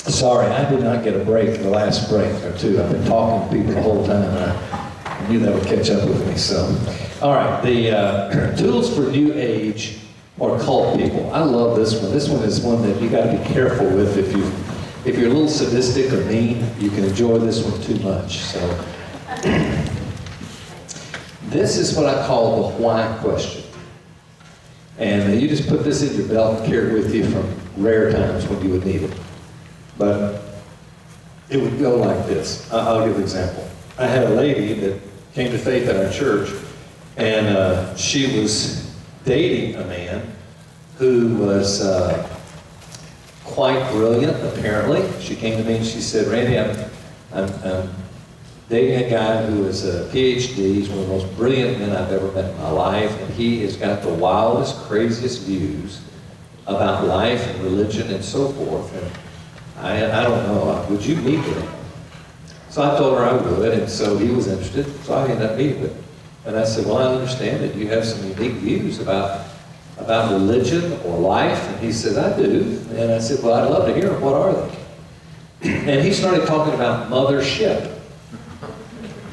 Sorry, I did not get a break the last break or two. I've been talking to people the whole time, and I knew that would catch up with me. So, all right, the tools for New Age or cult people. I love this one. This one is one that you got to be careful with. If you're a little sadistic or mean, you can enjoy this one too much. So, this is what I call the why question. And you just put this in your belt and carry it with you from rare times when you would need it. But it would go like this. I'll give an example. I had a lady that came to faith at our church, and she was dating a man who was quite brilliant, apparently. She came to me and she said, Randy, I'm dating a guy who is a PhD. He's one of the most brilliant men I've ever met in my life, and he has got the wildest, craziest views about life and religion and so forth. And I don't know, would you meet with him? So I told her I would, and so he was interested, so I ended up meeting with him. And I said, well, I understand that you have some unique views about religion or life. And he said, I do. And I said, well, I'd love to hear them. What are they? And he started talking about mothership.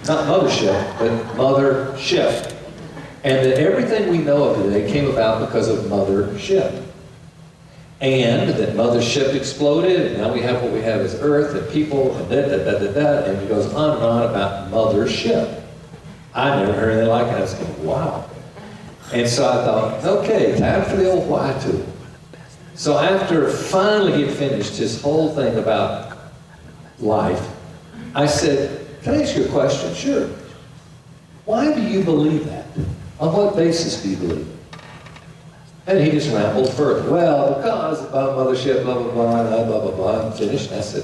Not mothership, but mothership. And that everything we know of today came about because of mothership. And that mothership exploded, and now we have what we have as Earth and people, and da-da-da-da-da, and it goes on and on about mothership. I never heard anything like it. I was going, wow. And so I thought, okay, time for the old why tool. So after finally he had finished his whole thing about life, I said, can I ask you a question? Sure. Why do you believe that? On what basis do you believe it? And he just rambled further. Well, because about mothership, blah, blah, blah, blah, blah, blah, blah, and finished. And I said,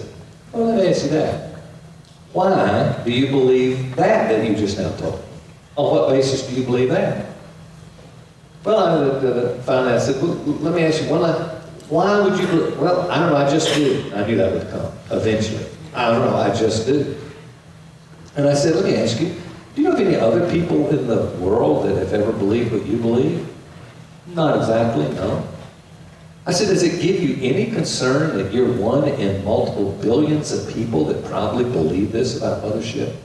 well, let me ask you that. Why do you believe that you just now told me? On what basis do you believe that? Well, finally I said, well, let me ask you, why would you believe? Well, I don't know, I just do. I knew that would come eventually. I don't know, I just do. And I said, let me ask you, do you know of any other people in the world that have ever believed what you believe? Not exactly, no. I said, does it give you any concern that you're one in multiple billions of people that probably believe this about mothership?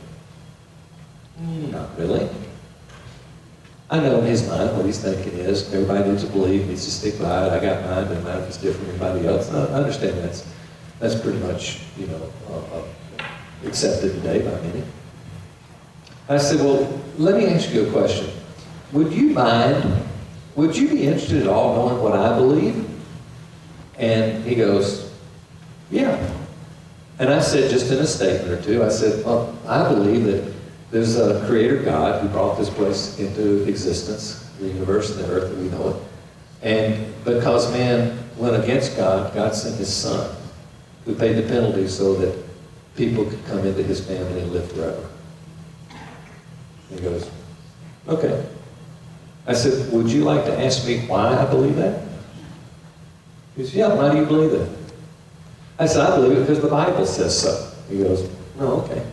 Not really. I know in his mind what he's thinking is, everybody needs to believe, needs to stick by it. I got mine, but mine is different than anybody else. I understand that's pretty much, accepted today by many. I said, well, let me ask you a question. Would you be interested at all knowing what I believe? And he goes, yeah. And I said, just in a statement or two, I said, well, I believe that there's a creator God who brought this place into existence, the universe and the earth that we know it. And because man went against God, God sent his son, who paid the penalty so that people could come into his family and live forever. He goes, okay. I said, would you like to ask me why I believe that? He goes, yeah, why do you believe that? I said, I believe it because the Bible says so. He goes, no, okay.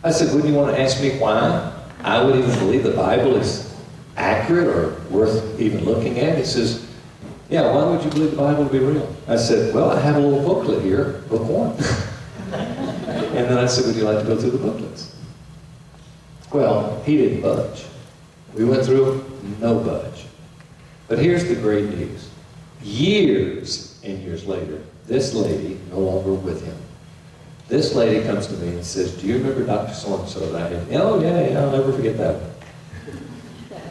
I said, wouldn't you want to ask me why I would even believe the Bible is accurate or worth even looking at? He says, yeah, why would you believe the Bible to be real? I said, well, I have a little booklet here, book one. And then I said, would you like to go through the booklets? Well, he didn't budge. We went through no budge. But here's the great news. Years and years later, this lady, no longer with him, this lady comes to me and says, do you remember Dr. So-and-so that I had? Oh, yeah, I'll never forget that one.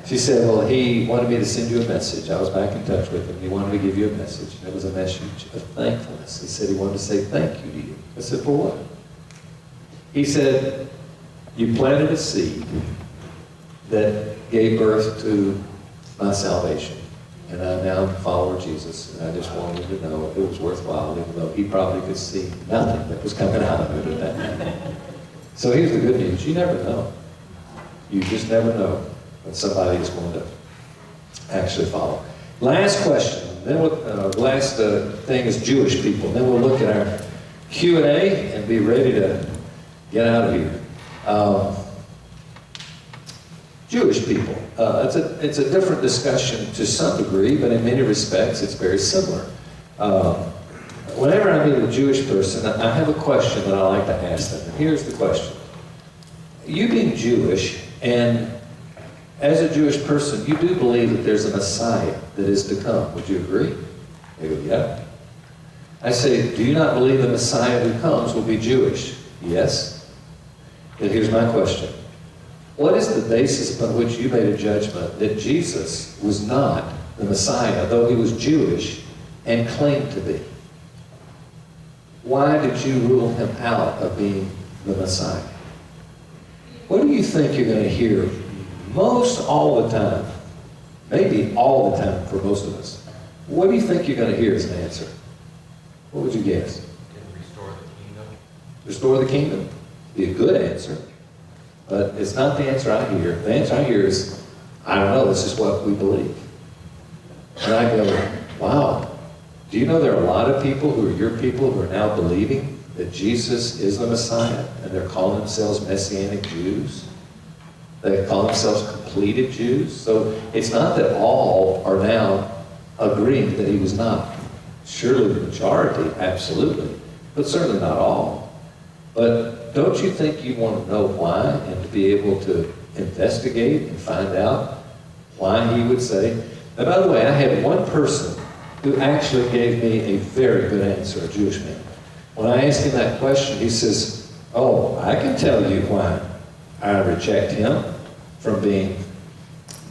She said, well, he wanted me to send you a message. I was back in touch with him. He wanted me to give you a message. And it was a message of thankfulness. He said he wanted to say thank you to you. I said, for what? He said, you planted a seed that gave birth to my salvation. And I'm now a follower of Jesus. And I just wanted him to know it was worthwhile, even though he probably could see nothing that was coming out of it at that moment. So here's the good news. You never know. You just never know when somebody is going to actually follow. Last question. Then the last thing is Jewish people. Then we'll look at our Q&A and be ready to get out of here. Jewish people. It's a different discussion to some degree, but in many respects it's very similar. whenever I meet a Jewish person, I have a question that I like to ask them. And here's the question. You being Jewish, and as a Jewish person, you do believe that there's a Messiah that is to come. Would you agree? They go, yeah. I say, do you not believe the Messiah who comes will be Jewish? Yes. Then here's my question. What is the basis upon which you made a judgment that Jesus was not the Messiah, though he was Jewish and claimed to be? Why did you rule him out of being the Messiah? What do you think you're going to hear most all the time? Maybe all the time for most of us. What do you think you're going to hear as an answer? What would you guess? Restore the kingdom. Restore the kingdom. Be a good answer. But it's not the answer I hear. The answer I hear is, I don't know, this is what we believe. And I go, wow. Do you know there are a lot of people who are your people who are now believing that Jesus is the Messiah, and they're calling themselves Messianic Jews? They call themselves completed Jews. So it's not that all are now agreeing that he was not. Surely the majority, absolutely, but certainly not all. But don't you think you want to know why and to be able to investigate and find out why he would say? And by the way, I had one person who actually gave me a very good answer, a Jewish man. When I asked him that question, he says, oh, I can tell you why I reject him from being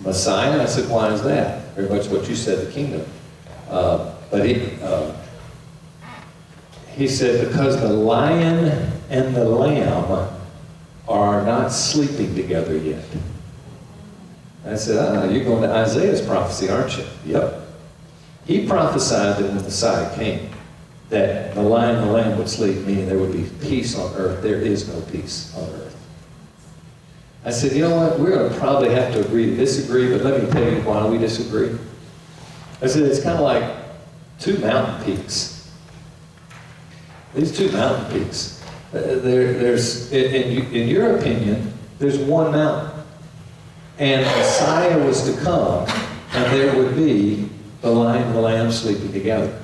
Messiah. And I said, why is that? Very much what you said, the kingdom. But he said, because the lion and the lamb are not sleeping together yet. I said, you're going to Isaiah's prophecy, aren't you? Yep. He prophesied that when the Messiah came, that the lion and the lamb would sleep, meaning there would be peace on earth. There is no peace on earth. I said, you know what? We're going to probably have to agree to disagree, but let me tell you why we disagree. I said, it's kind of like two mountain peaks. These two mountain peaks. There's, in your opinion, there's one mountain. And Messiah was to come, and there would be the lion and the lamb sleeping together.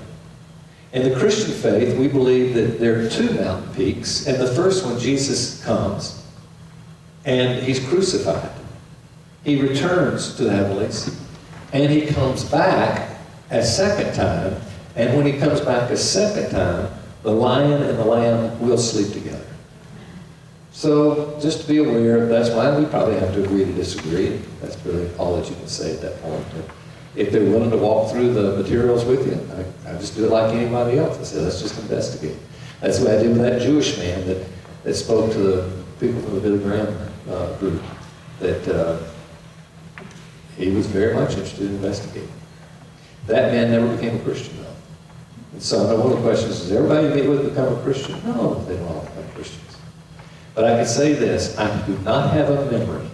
In the Christian faith, we believe that there are two mountain peaks, and the first one, Jesus comes, and he's crucified. He returns to the heavenlies, and he comes back a second time, and when he comes back a second time, the lion and the lamb will sleep together. So, just to be aware, that's why we probably have to agree to disagree. That's really all that you can say at that point. If they're willing to walk through the materials with you, I just do it like anybody else. I say, let's just investigate. That's what I did with that Jewish man that spoke to the people from the Billy Graham group, that he was very much interested in investigating. That man never became a Christian, though. And so one of the questions is, does everybody you meet with become a Christian? No, they don't all become Christians. But I can say this, I do not have a memory,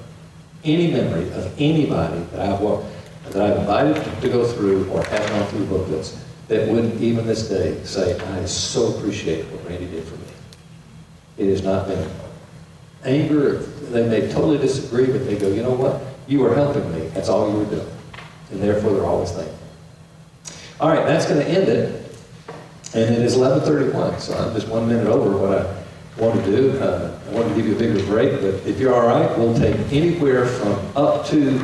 any memory of anybody that I've invited to go through or have gone through booklets that wouldn't even this day say, I so appreciate what Randy did for me. It has not been anger. They may totally disagree, but they go, you know what? You were helping me. That's all you were doing. And therefore, they're always thankful. All right, that's going to end it. And it is 11:31, so I'm just 1 minute over what I want to do. I want to give you a bigger break, but if you're all right, we'll take anywhere from up to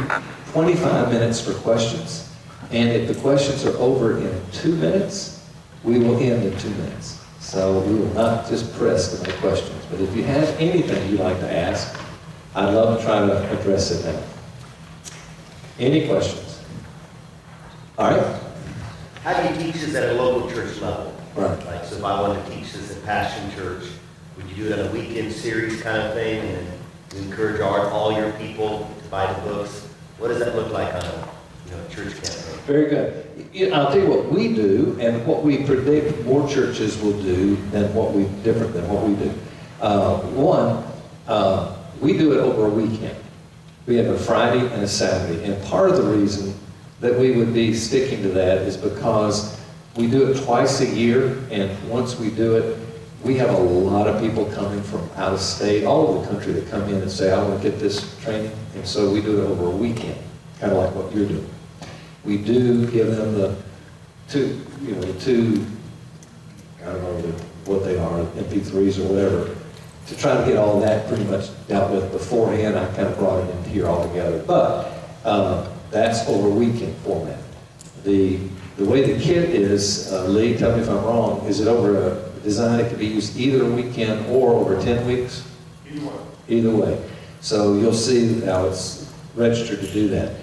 25 minutes for questions. And if the questions are over in 2 minutes, we will end in 2 minutes. So we will not just press to make questions. But if you have anything you'd like to ask, I'd love to try to address it now. Any questions? All right. How do you teach this at a local church level? Right. Like, so if I wanted to teach this at Passion Church, would you do it on a weekend series kind of thing, and then encourage all your people to buy the books? What does that look like on a church campaign? Very good. I'll tell you what we do, and what we predict more churches will do different than what we do. We do it over a weekend. We have a Friday and a Saturday, and part of the reason that we would be sticking to that is because we do it twice a year, and once we do it, we have a lot of people coming from out of state, all over the country, that come in and say, I want to get this training, and so we do it over a weekend, kind of like what you're doing. We do give them the two I don't know what they are, MP3s or whatever, to try to get all that pretty much dealt with beforehand. I kind of brought it in here all together. But that's over weekend format. The way the kit is, Lee, tell me if I'm wrong, is it over a design that can be used either a weekend or over 10 weeks? Either way. Either way. So you'll see how it's registered to do that.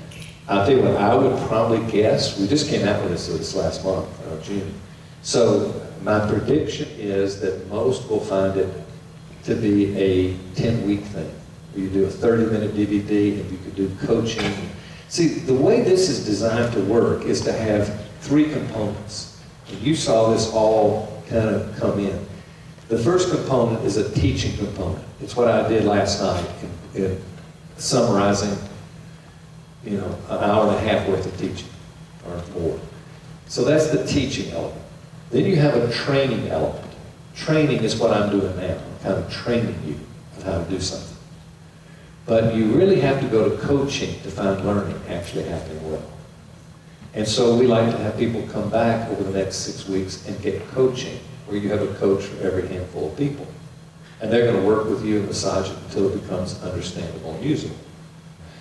I'll tell you what, I would probably guess, we just came out with this last month, June. So my prediction is that most will find it to be a 10-week thing. Where you do a 30-minute DVD and you could do coaching. See, the way this is designed to work is to have 3 components. And you saw this all kind of come in. The first component is a teaching component. It's what I did last night in summarizing, an hour and a half worth of teaching or more. So that's the teaching element. Then you have a training element. Training is what I'm doing now. I'm kind of training you on how to do something. But you really have to go to coaching to find learning actually happening well. And so we like to have people come back over the next 6 weeks and get coaching, where you have a coach for every handful of people. And they're going to work with you and massage it until it becomes understandable and usable.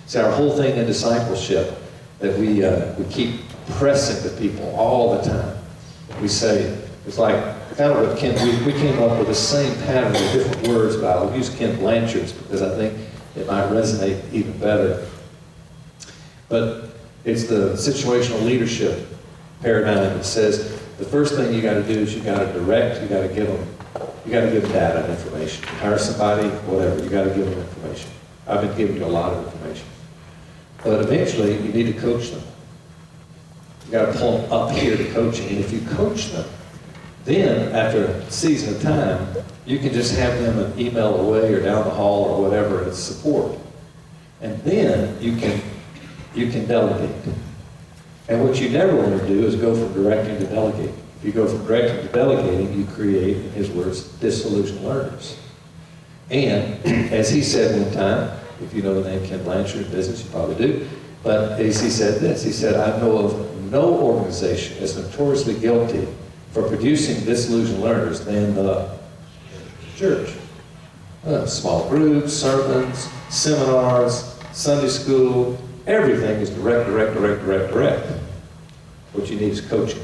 See, our whole thing in discipleship that we keep pressing to people all the time. We say, it's like, kind of what Ken, we came up with the same pattern with different words, but I'll use Ken Blanchard's because I think it might resonate even better. But it's the situational leadership paradigm that says the first thing you got to do is you got to direct, you got to give them data and information. You hire somebody, whatever, you got to give them information. I've been giving you a lot of information. But eventually, you need to coach them. You got to pull them up here to coaching. And if you coach them, then after a season of time, you can just have them an email away or down the hall or whatever as support. And then you can delegate. And what you never want to do is go from directing to delegating. If you go from directing to delegating, you create, in his words, disillusioned learners. And as he said one time, if you know the name Ken Blanchard in business, you probably do, but as he said this, he said, I know of no organization as notoriously guilty for producing disillusioned learners than the church. Small groups, sermons, seminars, Sunday school, everything is direct. What you need is coaching.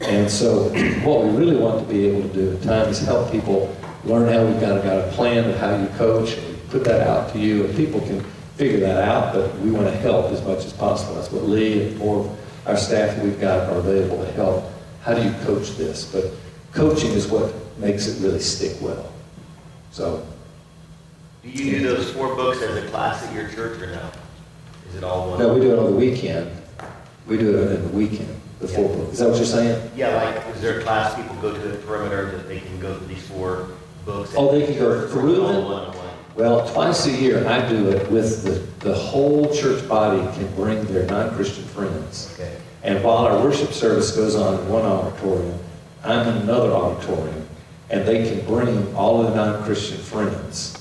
And so what we really want to be able to do at times is help people learn how we've got a plan of how you coach. We put that out to you, and people can figure that out, but we want to help as much as possible. That's what Lee and more of our staff that we've got are available to help. How do you coach this? But coaching is what makes it really stick well. So. Do you do those 4 books as a class at your church or no? Is it all one? No, we do it on the weekend. We do it in the weekend, the 4 books. Is that what you're saying? Yeah, like, is there a class people go to the perimeter that they can go through these 4 books? Oh, they can go through them? One-on-one. Well, twice a year I do it with the whole church body can bring their non-Christian friends. Okay. And while our worship service goes on in one auditorium, I'm in another auditorium, and they can bring all of the non-Christian friends.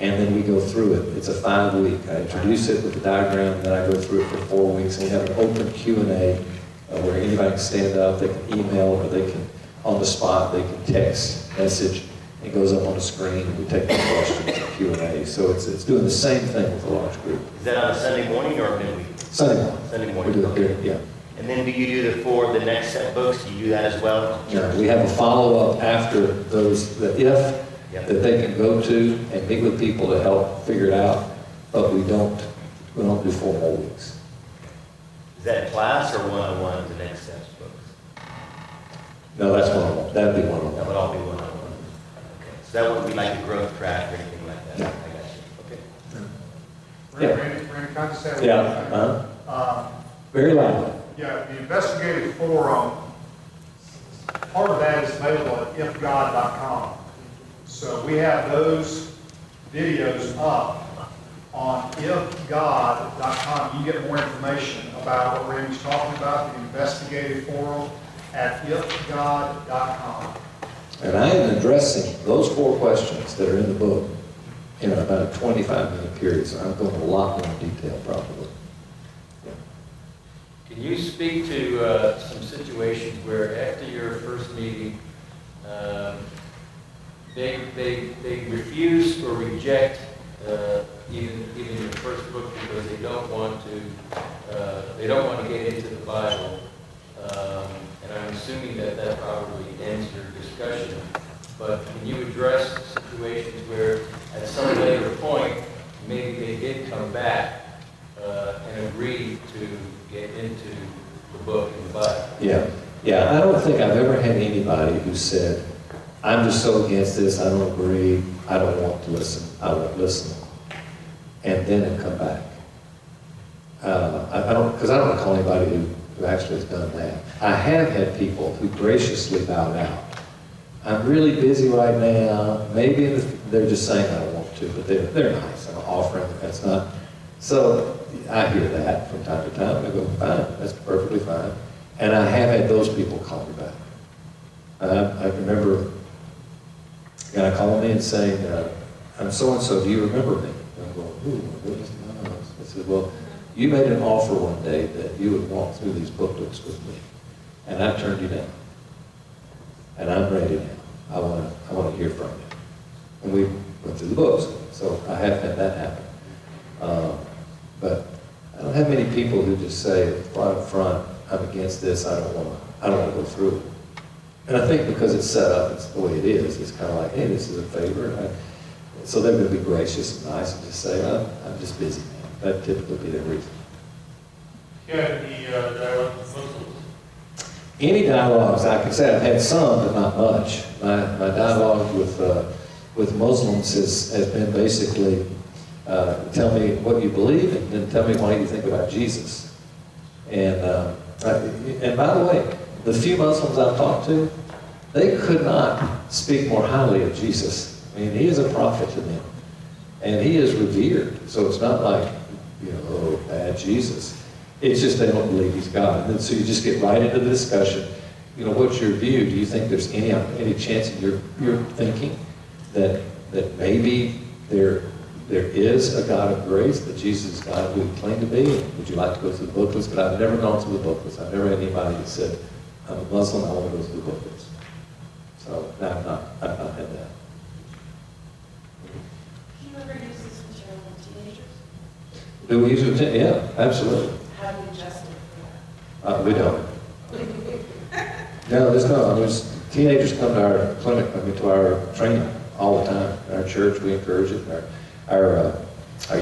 And then we go through it. It's a 5-week. I introduce it with the diagram, and then I go through it for 4 weeks. And we have an open Q&A where anybody can stand up, they can email, or they can, on the spot, they can text, message. It goes up on the screen, and we take the questions and Q&A. So it's doing the same thing with a large group. Is that on a Sunday morning or midweek? Sunday morning. Sunday morning. We do it here, yeah. And then do you do the next set of books? Do you do that as well? Yeah, we have a follow-up after those, that they can go to and meet with people to help figure it out, but we don't do 4 more weeks. Is that class or one-on-one, the next set of books? No, that's one-on-one. That'd be That one-on-one. would all be one-on-one. Okay. So that wouldn't be like a growth track or anything like that? No. I got you. Okay. Yeah. Randy, can I just say one Yeah, thing? very loud. Yeah, the investigative forum, part of that is available at ifgod.com. So we have those videos up on ifgod.com. You get more information about what Randy's talking about, the investigative forum at ifgod.com. And I am addressing those 4 questions that are in the book in about a 25-minute period, so I'm going a lot more detail probably. Can you speak to some situations where after your first meeting, They refuse or reject even your first book because they don't want to get into the Bible. And I'm assuming that probably ends your discussion. But can you address situations where at some later point, maybe they did come back and agree to get into the book and the Bible? Yeah, I don't think I've ever had anybody who said, I'm just so against this, I don't agree, I don't want to listen, I won't listen, and then it come back. I don't recall anybody who actually has done that. I have had people who graciously bowed out. I'm really busy right now, maybe they're just saying I don't want to, but they're nice, I'm offering, that's not. So I hear that from time to time, I go, fine, that's perfectly fine. And I have had those people call me back. I remember a guy calling me and saying, I'm so-and-so, do you remember me? And I'm going, ooh, my goodness, no. I said, well, you made an offer one day that you would walk through these booklets with me, and I turned you down. And I'm ready now. I want to hear from you. And we went through the books, so I have had that happen. But I don't have many people who just say right up front, I'm against this, I don't want to go through it. And I think because it's set up, it's the way it is, it's kind of like, hey, this is a favor. So they're going to be gracious and nice and just say, I'm just busy, man. That typically be their reason. Yeah, the dialogue with Muslims. Any dialogues, I can say I've had some, but not much. My dialogue with Muslims has been basically, tell me what you believe and then tell me why you think about Jesus. And by the way, the few Muslims I've talked to, they could not speak more highly of Jesus. I mean, he is a prophet to them. And he is revered. So it's not like, oh, bad Jesus. It's just they don't believe he's God. And then so you just get right into the discussion. What's your view? Do you think there's any chance in your thinking that maybe there is a God of grace, that Jesus is God who he claimed to be? And would you like to go through the booklets? But I've never gone through the booklets. I've never had anybody that said, I'm a Muslim, I want to go through the booklets. So no, I've not had that. Do you ever use this material with teenagers? Do we use it? Yeah, absolutely. How do you adjust it for that? We don't. No, there's no. Teenagers come to our clinic, to our training all the time. In our church, we encourage it. Our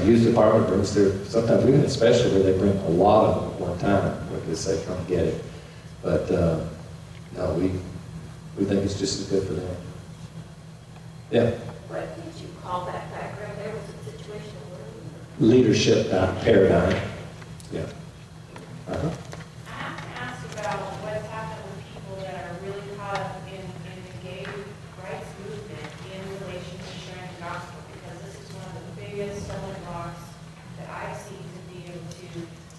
youth department brings their, sometimes even especially where they bring a lot of them at one time, because they come get it. But no, we think it's just as good for them. Yeah. What did you call that background? There was a situation where Leadership paradigm. Yeah. Uh-huh. I have to ask about what's happened with people that are really caught up in the gay rights movement in relation to sharing the gospel, because this is one of the biggest stumbling blocks that I see to be able to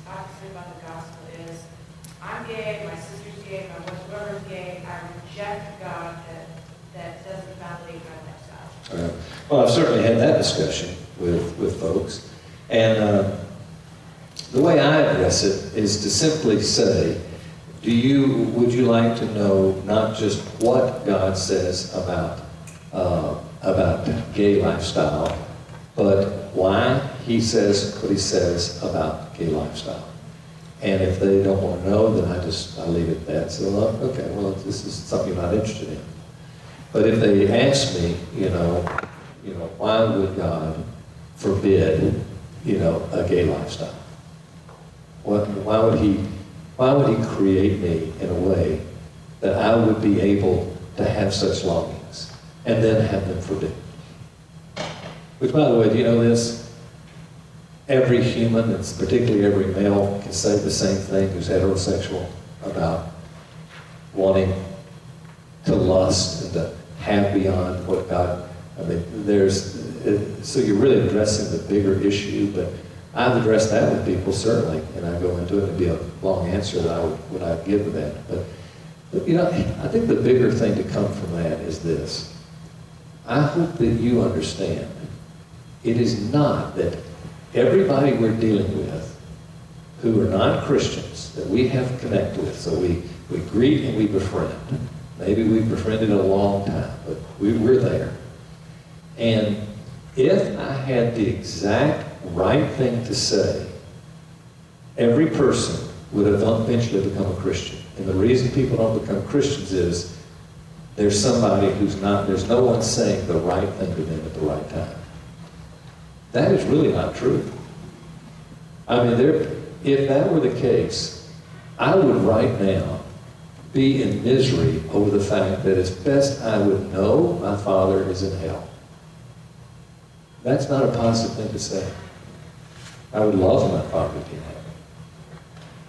talk to them about the gospel is, I'm gay, my sister's gay, my whoever's gay, I reject God that doesn't validate my lifestyle. Well, I've certainly had that discussion with folks. And the way I address it is to simply say, would you like to know not just what God says about gay lifestyle, but why he says what he says about gay lifestyle? And if they don't want to know, then I leave it at that. So, okay, well, this is something you're not interested in. But if they ask me, why would God forbid, a gay lifestyle? Why would he create me in a way that I would be able to have such longings and then have them forbidden? Which, by the way, do you know this? Every human, and particularly every male, can say the same thing who's heterosexual about wanting to lust and to have beyond what God, so you're really addressing the bigger issue, but I've addressed that with people, certainly, and I go into it, it'd be a long answer that I would give to that. But I think the bigger thing to come from that is this. I hope that you understand, it is not that everybody we're dealing with who are non-Christians, that we have connected with, so we greet and we befriend, Maybe we've befriended a long time, but we're there. And if I had the exact right thing to say, every person would eventually become a Christian. And the reason people don't become Christians is there's somebody there's no one saying the right thing to them at the right time. That is really not true. I mean, if that were the case, I would right now be in misery over the fact that as best I would know, my Father is in hell. That's not a positive thing to say. I would love my Father to be in heaven.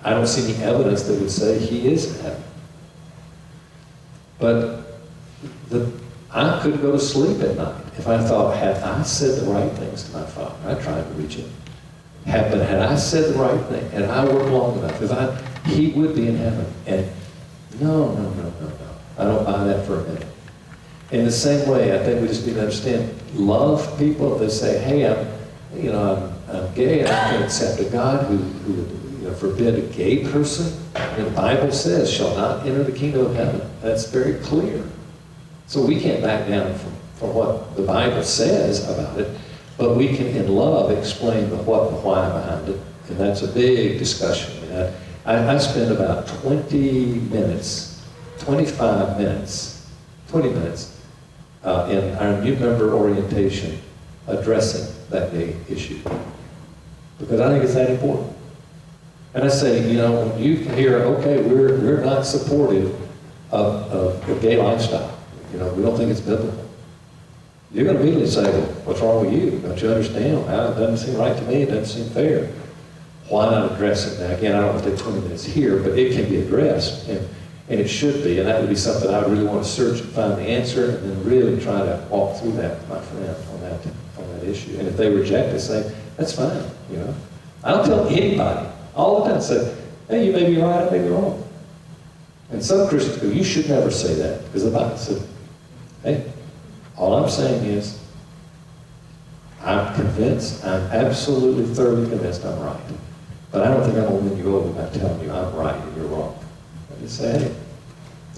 I don't see any evidence that would say he is in heaven. But I couldn't go to sleep at night if I thought, had I said the right things to my Father, I tried to reach him. But had I said the right thing, and I worked long enough, he would be in heaven. And no. I don't buy that for a minute. In the same way, I think we just need to understand, love people. They say, hey, I'm gay, and I can accept a God who would forbid a gay person. And the Bible says, shall not enter the kingdom of heaven. That's very clear. So we can't back down from what the Bible says about it, but we can, in love, explain the what and why behind it. And that's a big discussion. I spent about 20 minutes in our new member orientation addressing that gay issue. Because I think it's that important. And I say, when you hear, okay, we're not supportive of a gay lifestyle. We don't think it's biblical. You're going to immediately say, well, what's wrong with you? Don't you understand? It doesn't seem right to me. It doesn't seem fair. Why not address it? Now, again, I don't want to take 20 minutes here, but it can be addressed, and it should be. And that would be something I would really want to search and find the answer, and then really try to walk through that with my friend on that issue. And if they reject it, say, that's fine. I don't tell anybody all the time. Say, hey, you may be right, I may be wrong. And some Christians go, you should never say that, because the Bible said, hey, all I'm saying is, I'm convinced, I'm absolutely thoroughly convinced I'm right. But I don't think I'm going to win you over by telling you I'm right and you're wrong. I just say, hey,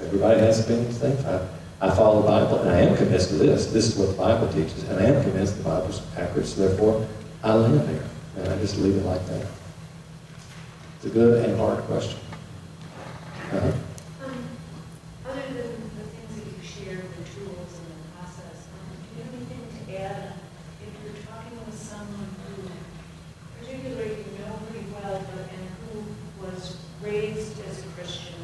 everybody has opinions, things. I follow the Bible, and I am convinced of this. This is what the Bible teaches, and I am convinced the Bible's accurate, so therefore, I land there. And I just leave it like that. It's a good and hard question. Other than the things that you shared, the tools and the process, do you have anything to add? If you're talking with someone who, particularly you know pretty well, and who was raised as a Christian,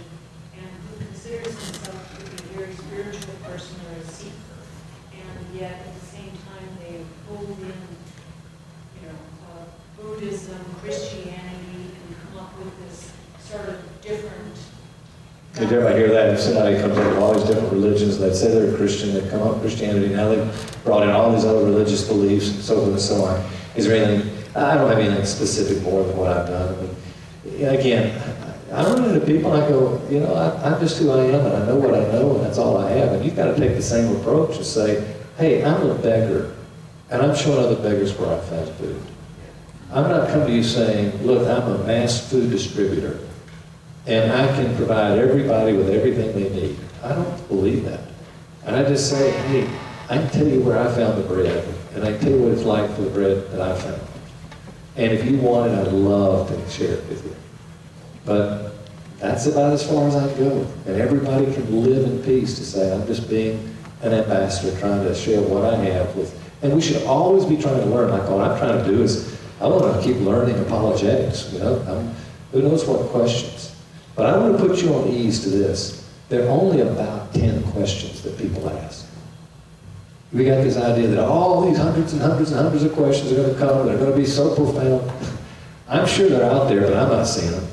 and who considers himself to be a very spiritual person or a seeker, and yet at the same time they hold in, Buddhism, Christianity, and come up with this sort of different. Did everybody hear that? If somebody comes up with all these different religions, they say they're a Christian, they come up with Christianity, now they've brought in all these other religious beliefs and so forth and so on. Is there anything, I don't have anything specific more than what I've done. I mean, again, I run into people and I go, I'm just who I am and I know what I know and that's all I have. And you've got to take the same approach and say, hey, I'm a beggar and I'm showing other beggars where I found food. I'm not coming to you saying, look, I'm a mass food distributor and I can provide everybody with everything they need. I don't believe that. And I just say, hey, I can tell you where I found the bread and I can tell you what it's like for the bread that I found. And if you want it, I'd love to share it with you. But that's about as far as I go. And everybody can live in peace to say, I'm just being an ambassador trying to share what I have with. And we should always be trying to learn. Like what I'm trying to do is, I want to keep learning apologetics, who knows what questions. But I want to put you on ease to this. There are only about 10 questions that people ask. We got this idea that all these hundreds and hundreds and hundreds of questions are going to come, they're going to be so profound. I'm sure they're out there, but I'm not seeing them.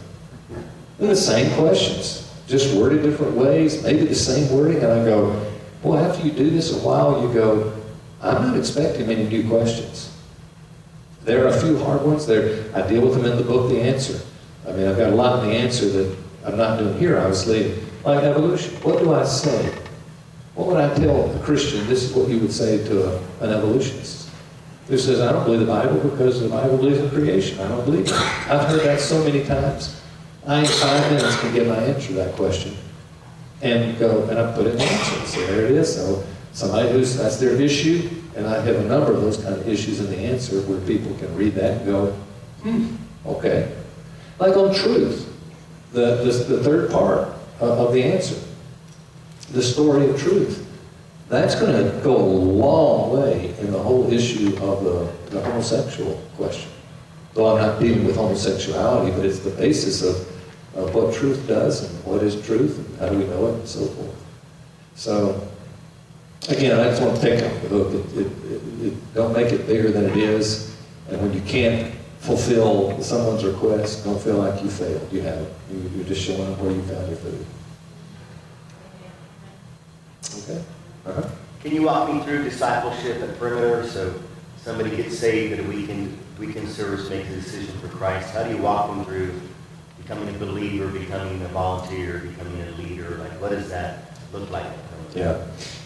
They're the same questions, just worded different ways, maybe the same wording, and I go, well, after you do this a while, you go, I'm not expecting many new questions. There are a few hard ones there. I deal with them in the book, The Answer. I mean, I've got a lot in The Answer that I'm not doing here, obviously, like evolution. What do I say? What would I tell a Christian? This is what you would say to an evolutionist who says, I don't believe the Bible because the Bible believes in creation. I don't believe it. I've heard that so many times. I in 5 minutes can get my answer to that question. And go, and I put in the answer, so there it is. So somebody that's their issue, and I have a number of those kind of issues in the answer where people can read that and go, okay. Like on truth, the third part of the answer, the story of truth. That's going to go a long way in the whole issue of the homosexual question. Though I'm not dealing with homosexuality, but it's the basis of what truth does and what is truth and how do we know it and so forth. So, again, I just want to take up the hook. Don't make it bigger than it is. And when you can't fulfill someone's request, don't feel like you failed. You haven't. You're just showing them where you found your food. Okay? Uh-huh. Can you walk me through discipleship at Perimeter? So somebody gets saved at a weekend service, makes a decision for Christ. How do you walk them through becoming a believer, becoming a volunteer, becoming a leader? Like, what does that look like at Perimeter? Yeah.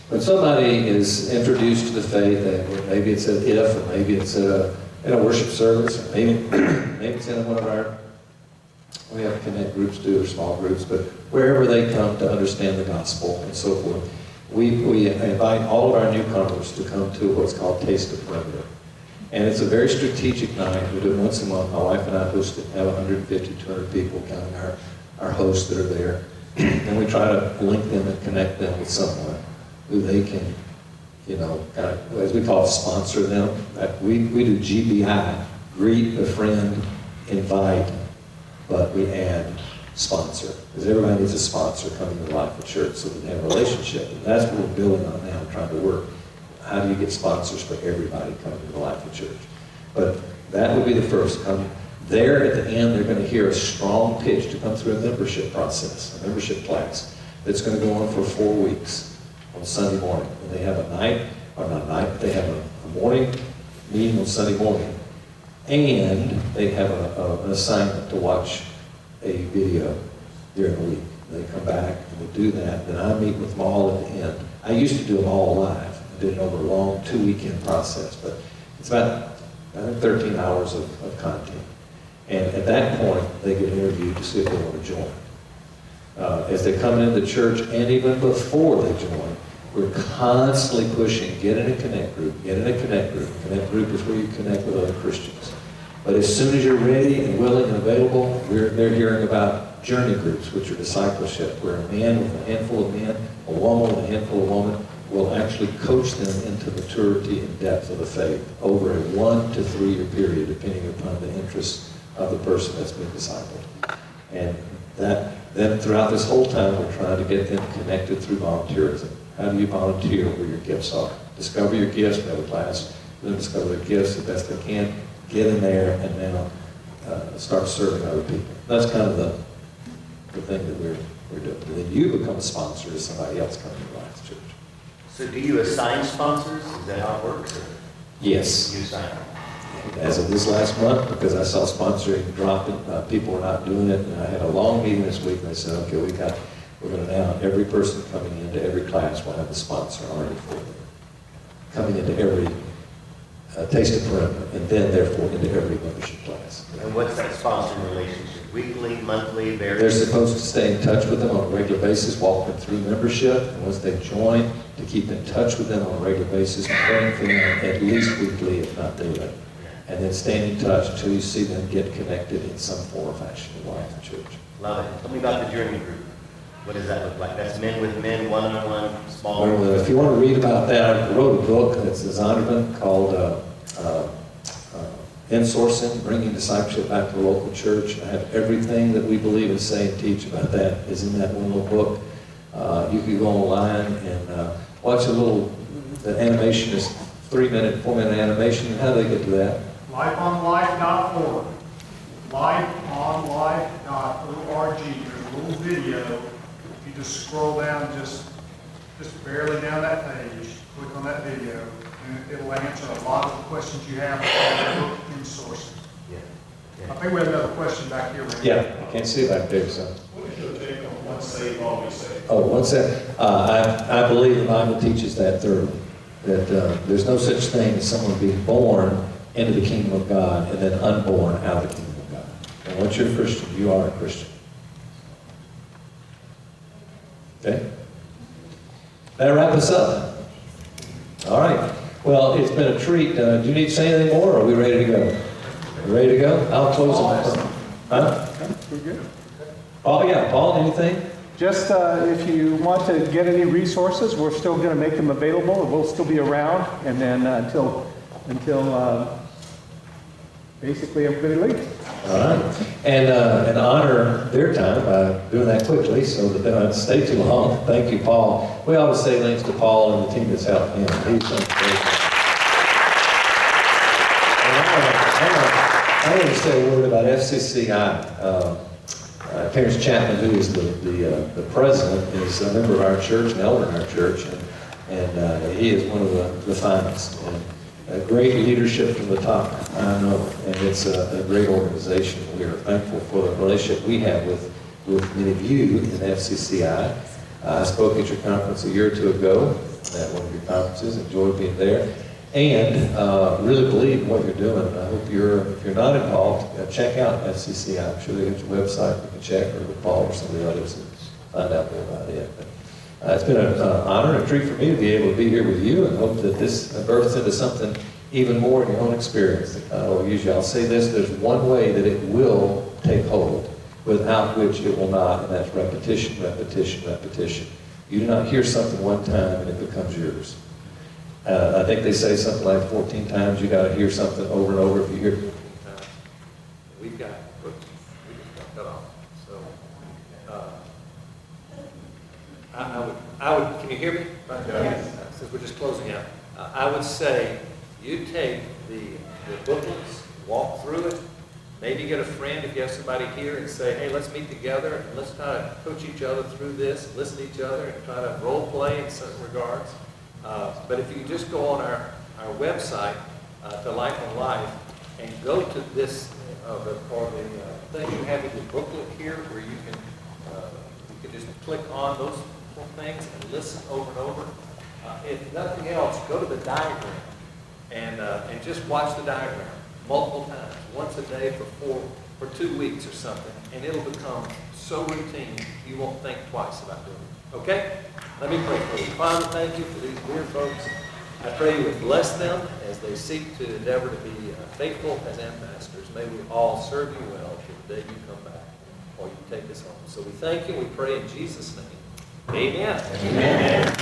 When somebody is introduced to the faith, and maybe it's at IF, or maybe it's in a worship service, or maybe it's in one of our, we have connect groups too, or small groups, but wherever they come to understand the gospel and so forth, we invite all of our newcomers to come to what's called Taste of Perimeter. And it's a very strategic night. We do it once a month. My wife and I host it, have 150, 200 people, counting our hosts that are there. And we try to link them and connect them with someone who they can, kind of, as we call it, sponsor them. We do GBI, greet, befriend, invite, but we add sponsor. Because everybody needs a sponsor coming to Life of Church so that they have a relationship. And that's what we're building on now, trying to work. How do you get sponsors for everybody coming to the Life of Church? But that would be the first. Come there at the end, they're going to hear a strong pitch to come through a membership process, a membership class that's going to go on for 4 weeks on Sunday morning. And they have a night, or not night, they have a morning meeting on Sunday morning. And they have an assignment to watch a video during the week. They come back and we do that. Then I meet with them all at the end. I used to do them all live. I did it over a long 2-weekend process, but it's about, I think, 13 hours of content. And at that point, they get interviewed to see if they want to join. As they come into church, and even before they join, we're constantly pushing, get in a connect group, get in a connect group. Connect group is where you connect with other Christians. But as soon as you're ready and willing and available, they're hearing about journey groups, which are discipleship, where a man with a handful of men, a woman with a handful of women, will actually coach them into maturity and depth of the faith over a 1 to 3 year period, depending upon the interests of the person that's been discipled. And then throughout this whole time, we're trying to get them connected through volunteerism. How do you volunteer where your gifts are? Discover your gifts. We have a class. Then discover their gifts the best they can. Get in there and now start serving other people. That's kind of the thing that we're doing. And then you become a sponsor to somebody else coming to Life Church. So do you assign sponsors? Is that how it works? Or Yes. you assign them? As of this last month, because I saw sponsoring dropping, people were not doing it, and I had a long meeting this week, and I said, okay, we're going to now, every person coming into every class will have a sponsor already for them. Coming into every Taste of Perimeter, and then therefore into every membership class. And what's that sponsoring relationship? Weekly, monthly, They're various? supposed to stay in touch with them on a regular basis, walk them through membership, and once they join, to keep in touch with them on a regular basis, praying for them at least weekly, if not daily. And then staying in touch until you see them get connected in some form or fashion with Life of Church. Love it. Tell me about the journey group. What does that look like? That's men with men, one-on-one, small. Well, if you want to read about that, I wrote a book that's a Zondervan called Insourcing, Bringing Discipleship Back to the Local Church. I have everything that we believe and say and teach about that is in that one little book. You can go online and watch the animation is 3-minute, 4-minute animation. How do they get to that? Lifeonlife.org. Lifeonlife.org. There's a little video. If you just scroll down, just barely down that page, click on that video, and it'll answer a lot of the questions you have about in sourcing. Yeah. I think we have another question back here. Randy. Yeah, I can't see it back there, so. What is your take on once saved, always saved? Oh, what's that? I believe the Bible teaches that thoroughly, that there's no such thing as someone being born into the kingdom of God and then unborn out of the kingdom of God. And once you're a Christian, you are a Christian. Okay? That'll wrap us up. All right. Well, it's been a treat. Do you need to say anything more, or are we ready to go? We ready to go? I'll close it. Huh? We're good. Oh, yeah. Paul, anything? Just if you want to get any resources, we're still going to make them available. We'll still be around, and then until basically everybody leaves. All right. And honor their time by doing that quickly so that they don't have to stay too long. Thank you, Paul. We always say thanks to Paul and the team that's helped him. He's done great. I want to say a word about FCCI. Terrence Chapman, who is the president, is a member of our church, an elder in our church, and he is one of the finest. And great leadership from the top, I know, and it's a great organization. We are thankful for the relationship we have with many of you in FCCI. I spoke at your conference a year or two ago, at one of your conferences, enjoyed being there, and really believe in what you're doing. I hope if you're not involved, check out FCCI. I'm sure they got your website, you can check, or with Paul or some of the others and find out more about it. But, it's been an honor and a treat for me to be able to be here with you, and hope that this births into something even more in your own experience. Usually I'll say this, there's one way that it will take hold, without which it will not, and that's repetition, repetition, repetition. You do not hear something one time and it becomes yours. I think they say something like 14 times you got to hear something over and over. If you hear 14 times, we've got books, we just got cut off. So, I would, can you hear me? Yes. Since we're just closing out, I would say you take the booklets, walk through it, maybe get a friend if you have somebody here and say, hey, let's meet together and let's try to coach each other through this, listen to each other and try to role play in certain regards. But if you just go on our website, to Life on Life, and go to this, the thing you have in your booklet here where you can just click on those things and listen over and over. If nothing else, go to the diagram and just watch the diagram multiple times, once a day for 2 weeks or something, and it'll become so routine you won't think twice about doing it. Okay? Let me pray for you. Father, thank you for these dear folks. I pray you would bless them as they seek to endeavor to be faithful as ambassadors. May we all serve you well till the day you come back or you take us home. So we thank you. We pray in Jesus' name. Amen. Amen.